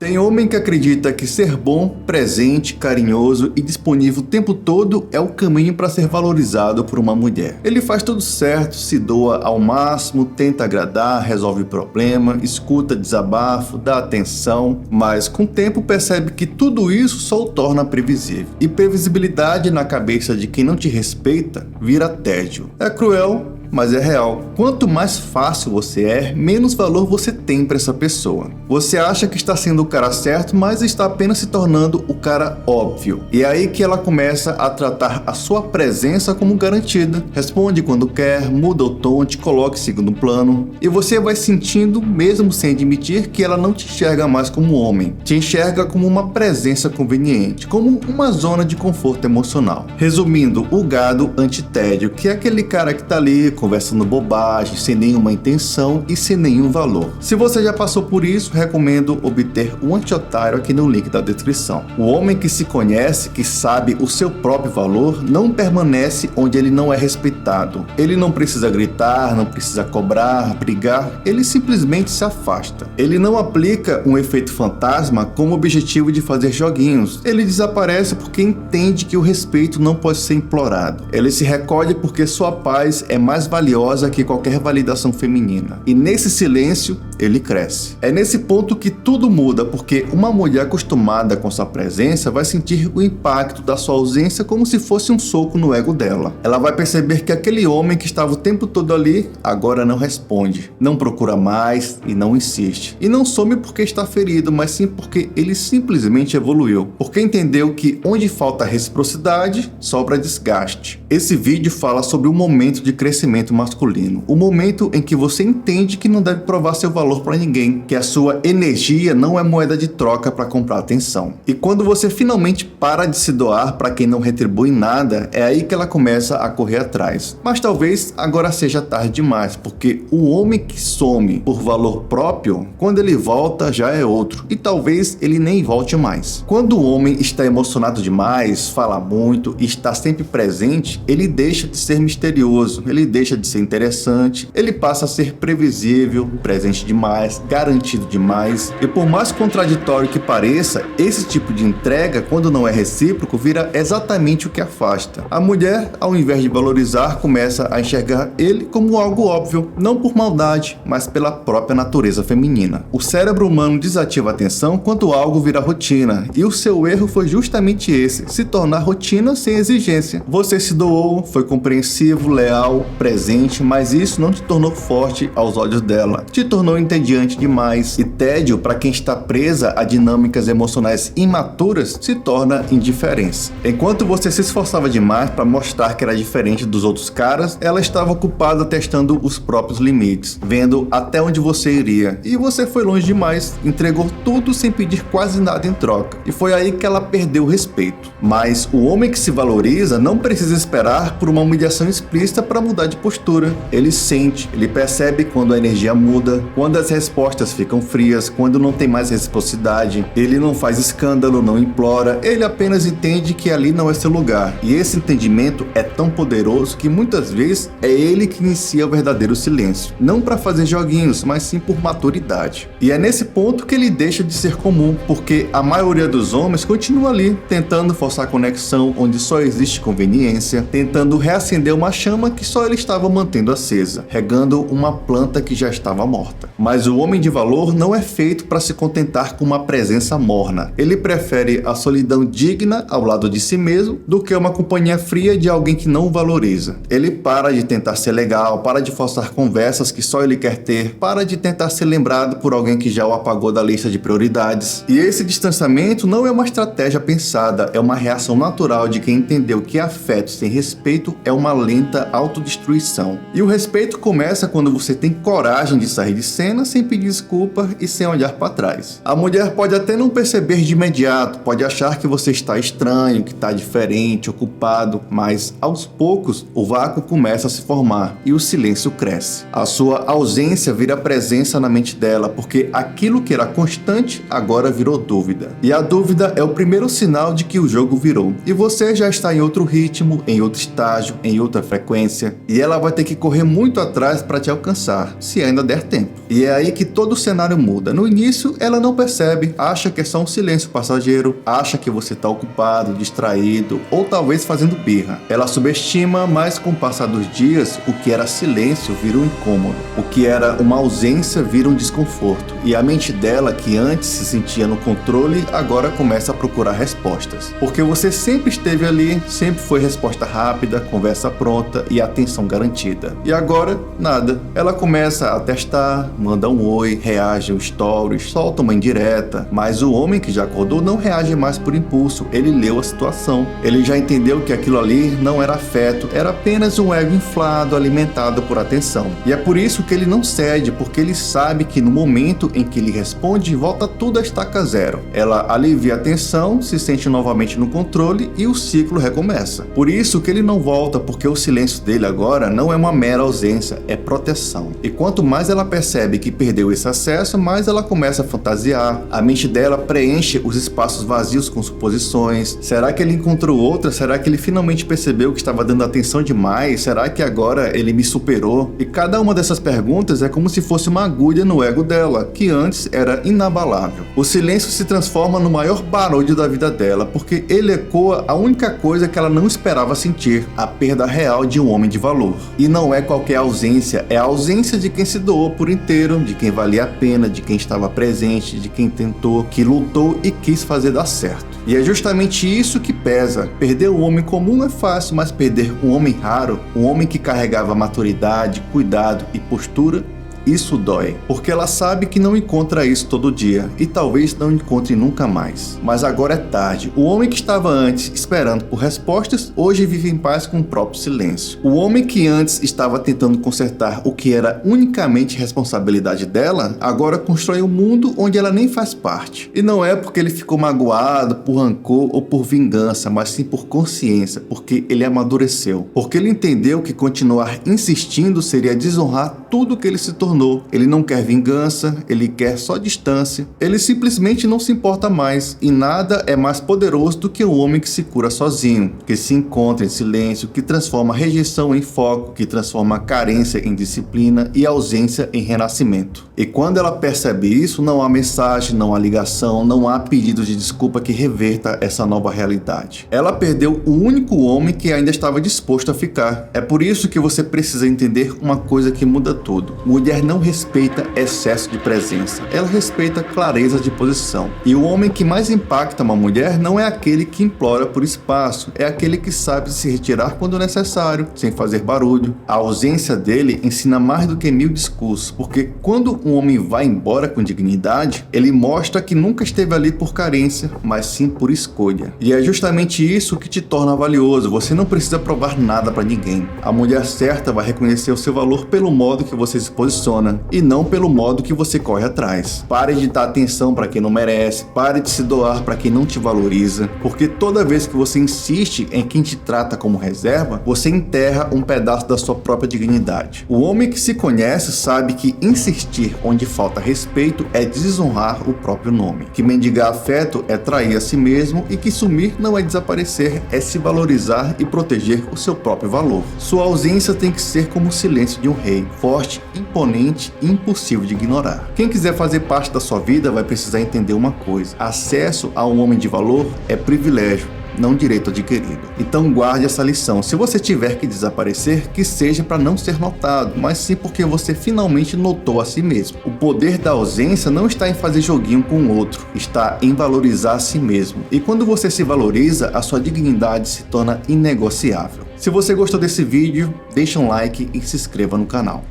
Tem homem que acredita que ser bom, presente, carinhoso e disponível o tempo todo é o caminho para ser valorizado por uma mulher. Ele faz tudo certo, se doa ao máximo, tenta agradar, resolve problema, escuta desabafo, dá atenção, mas com o tempo percebe que tudo isso só o torna previsível. E previsibilidade na cabeça de quem não te respeita vira tédio. É cruel, mas é real. Quanto mais fácil você é, menos valor você tem para essa pessoa. Você acha que está sendo o cara certo, mas está apenas se tornando o cara óbvio. E é aí que ela começa a tratar a sua presença como garantida. Responde quando quer, muda o tom, te coloca em segundo plano. E você vai sentindo, mesmo sem admitir, que ela não te enxerga mais como homem. Te enxerga como uma presença conveniente, como uma zona de conforto emocional. Resumindo, o gado antitédio, que é aquele cara que tá ali conversando bobagem, sem nenhuma intenção e sem nenhum valor. Se você já passou por isso, recomendo obter um anti-otário aqui no link da descrição. O homem que se conhece, que sabe o seu próprio valor, não permanece onde ele não é respeitado. Ele não precisa gritar, não precisa cobrar, brigar, ele simplesmente se afasta. Ele não aplica um efeito fantasma com o objetivo de fazer joguinhos. Ele desaparece porque entende que o respeito não pode ser implorado. Ele se recolhe porque sua paz é mais valiosa que qualquer validação feminina. E nesse silêncio, ele cresce. É nesse ponto que tudo muda, porque uma mulher acostumada com sua presença vai sentir o impacto da sua ausência como se fosse um soco no ego dela. Ela vai perceber que aquele homem que estava o tempo todo ali, agora não responde, não procura mais e não insiste. E não some porque está ferido, mas sim porque ele simplesmente evoluiu. Porque entendeu que onde falta reciprocidade, sobra desgaste. Esse vídeo fala sobre o momento de crescimento masculino, o momento em que você entende que não deve provar seu valor para ninguém, que a sua energia não é moeda de troca para comprar atenção. E quando você finalmente para de se doar para quem não retribui nada, é aí que ela começa a correr atrás. Mas talvez agora seja tarde demais, porque o homem que some por valor próprio, quando ele volta já é outro, e talvez ele nem volte mais. Quando o homem está emocionado demais, fala muito e está sempre presente, ele deixa de ser misterioso, ele deixa de ser interessante, ele passa a ser previsível, presente demais, garantido demais. E por mais contraditório que pareça, esse tipo de entrega, quando não é recíproco, vira exatamente o que afasta. A mulher, ao invés de valorizar, começa a enxergar ele como algo óbvio, não por maldade, mas pela própria natureza feminina. O cérebro humano desativa a atenção quando algo vira rotina, e o seu erro foi justamente esse, se tornar rotina sem exigência. Você se doou, foi compreensivo, leal, presente, mas isso não te tornou forte aos olhos dela, te tornou entediante demais. E tédio, para quem está presa a dinâmicas emocionais imaturas, se torna indiferença. Enquanto você se esforçava demais para mostrar que era diferente dos outros caras, ela estava ocupada testando os próprios limites, vendo até onde você iria. E você foi longe demais, entregou tudo sem pedir quase nada em troca. E foi aí que ela perdeu o respeito. Mas o homem que se valoriza não precisa esperar por uma humilhação explícita para mudar de postura. Ele sente, ele percebe quando a energia muda, quando as respostas ficam frias, quando não tem mais reciprocidade. Ele não faz escândalo, não implora, ele apenas entende que ali não é seu lugar. E esse entendimento é tão poderoso que muitas vezes é ele que inicia o verdadeiro silêncio. Não para fazer joguinhos, mas sim por maturidade. E é nesse ponto que ele deixa de ser comum, porque a maioria dos homens continua ali, tentando forçar conexão onde só existe conveniência, tentando reacender uma chama que só ele estava mantendo acesa, regando uma planta que já estava morta. Mas o homem de valor não é feito para se contentar com uma presença morna. Ele prefere a solidão digna ao lado de si mesmo do que uma companhia fria de alguém que não o valoriza. Ele para de tentar ser legal, para de forçar conversas que só ele quer ter, para de tentar ser lembrado por alguém que já o apagou da lista de prioridades. E esse distanciamento não é uma estratégia pensada, é uma reação natural de quem entendeu que afeto sem respeito é uma lenta autodestruição. E o respeito começa quando você tem coragem de sair de cena sem pedir desculpa e sem olhar para trás. A mulher pode até não perceber de imediato, pode achar que você está estranho, que está diferente, ocupado, mas aos poucos o vácuo começa a se formar e o silêncio cresce. A sua ausência vira presença na mente dela, porque aquilo que era constante agora virou dúvida. E a dúvida é o primeiro sinal de que o jogo virou. E você já está em outro ritmo, em outro estágio, em outra frequência, e ela vai ter que correr muito atrás para te alcançar, se ainda der tempo. E E é aí que todo o cenário muda. No início, ela não percebe, acha que é só um silêncio passageiro, acha que você está ocupado, distraído ou talvez fazendo birra. Ela subestima, mas com o passar dos dias, o que era silêncio vira um incômodo. O que era uma ausência vira um desconforto. E a mente dela, que antes se sentia no controle, agora começa a procurar respostas. Porque você sempre esteve ali, sempre foi resposta rápida, conversa pronta e atenção garantida. E agora, nada. Ela começa a testar, manda um oi, reage um stories, solta uma indireta. Mas o homem que já acordou não reage mais por impulso. Ele leu a situação. Ele já entendeu que aquilo ali não era afeto, era apenas um ego inflado, alimentado por atenção. E é por isso que ele não cede, porque ele sabe que no momento em que ele responde, volta tudo a estaca zero. Ela alivia a tensão, se sente novamente no controle e o ciclo recomeça. Por isso que ele não volta, porque o silêncio dele agora não é uma mera ausência, é proteção. E quanto mais ela percebe que perdeu esse acesso, mais ela começa a fantasiar. A mente dela preenche os espaços vazios com suposições. Será que ele encontrou outra? Será que ele finalmente percebeu que estava dando atenção demais? Será que agora ele me superou? E cada uma dessas perguntas é como se fosse uma agulha no ego dela, que antes era inabalável. O silêncio se transforma no maior barulho da vida dela, porque ele ecoa a única coisa que ela não esperava sentir, a perda real de um homem de valor. E não é qualquer ausência, é a ausência de quem se doou por inteiro, de quem valia a pena, de quem estava presente, de quem tentou, que lutou e quis fazer dar certo. E é justamente isso que pesa. Perder um homem comum é fácil, mas perder um homem raro, um homem que carregava maturidade, cuidado e postura, isso dói, porque ela sabe que não encontra isso todo dia e talvez não encontre nunca mais. Mas agora é tarde. O homem que estava antes esperando por respostas, hoje vive em paz com o próprio silêncio. O homem que antes estava tentando consertar o que era unicamente responsabilidade dela, agora constrói um mundo onde ela nem faz parte. E não é porque ele ficou magoado, por rancor ou por vingança, mas sim por consciência, porque ele amadureceu. Porque ele entendeu que continuar insistindo seria desonrar tudo que ele se tornou. Ele não quer vingança, ele quer só distância. Ele simplesmente não se importa mais. E nada é mais poderoso do que o homem que se cura sozinho, que se encontra em silêncio, que transforma rejeição em foco, que transforma carência em disciplina e ausência em renascimento. E quando ela percebe isso, não há mensagem, não há ligação, não há pedido de desculpa que reverta essa nova realidade. Ela perdeu o único homem que ainda estava disposto a ficar. É por isso que você precisa entender uma coisa que muda tudo. Mulher não respeita excesso de presença, ela respeita clareza de posição. E o homem que mais impacta uma mulher não é aquele que implora por espaço, é aquele que sabe se retirar quando necessário, sem fazer barulho. A ausência dele ensina mais do que 1000 discursos, porque quando um homem vai embora com dignidade, ele mostra que nunca esteve ali por carência, mas sim por escolha. E é justamente isso que te torna valioso. Você não precisa provar nada para ninguém. A mulher certa vai reconhecer o seu valor pelo modo que você se posiciona e não pelo modo que você corre atrás. Pare de dar atenção para quem não merece, pare de se doar para quem não te valoriza, porque toda vez que você insiste em quem te trata como reserva, você enterra um pedaço da sua própria dignidade. O homem que se conhece sabe que insistir onde falta respeito é desonrar o próprio nome, que mendigar afeto é trair a si mesmo e que sumir não é desaparecer, é se valorizar e proteger o seu próprio valor. Sua ausência tem que ser como o silêncio de um rei, forte, imponente e impossível de ignorar. Quem quiser fazer parte da sua vida vai precisar entender uma coisa: acesso a um homem de valor é privilégio, não direito adquirido. Então guarde essa lição. Se você tiver que desaparecer, que seja para não ser notado, mas sim porque você finalmente notou a si mesmo. O poder da ausência não está em fazer joguinho com o outro, está em valorizar a si mesmo. E quando você se valoriza, a sua dignidade se torna inegociável. Se você gostou desse vídeo, deixa um like e se inscreva no canal.